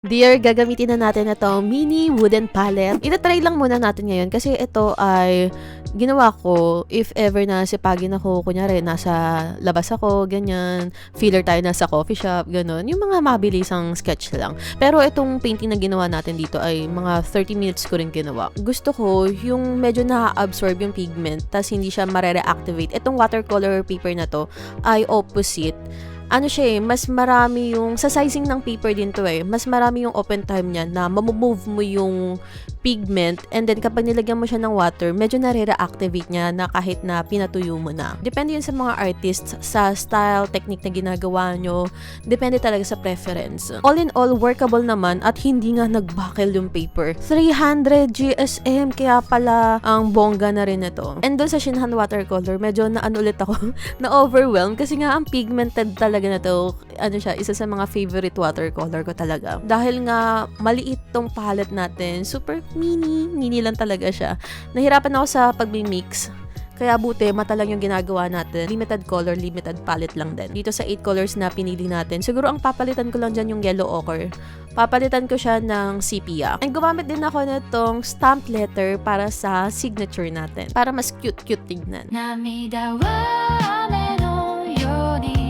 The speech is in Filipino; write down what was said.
Dear, gagamitin na natin itong mini wooden palette. Itatry lang muna natin ngayon kasi ito ay ginawa ko if ever na sipagin ako, kunyari nasa labas ako, ganyan, filler tayo nasa coffee shop, ganun. Yung mga mabilisang sketch lang. Pero itong painting na ginawa natin dito ay mga 30 minutes ko rin ginawa. Gusto ko yung medyo na-absorb yung pigment tas hindi siya mare-reactivate. Itong watercolor paper na to ay opposite. Ano siya mas marami yung, sa sizing ng paper din to mas marami yung open time niya na mamove mo yung pigment and then kapag nilagyan mo siya ng water, medyo nare-reactivate niya na kahit na pinatuyo mo na. Depende yun sa mga artists, sa style, technique na ginagawa nyo, depende talaga sa preference. All in all, workable naman at hindi nga nagbuckle yung paper. 300 GSM, kaya pala ang bongga na rin ito. And doon sa Shinhan watercolor, medyo ulit ako, na-overwhelmed kasi nga ang pigmented talaga na to, siya, isa sa mga favorite watercolor ko talaga. Dahil nga, maliit tong palette natin, super mini lang talaga siya. Nahirapan ako sa pag-mix. Kaya buti, mata lang yung ginagawa natin. Limited color, limited palette lang din. Dito sa 8 colors na pinili natin, siguro ang papalitan ko lang dyan yung yellow ochre. Papalitan ko siya ng sepia. And gumamit din ako nitong stamp letter para sa signature natin. Para mas cute-cute tignan. 涙は雨のように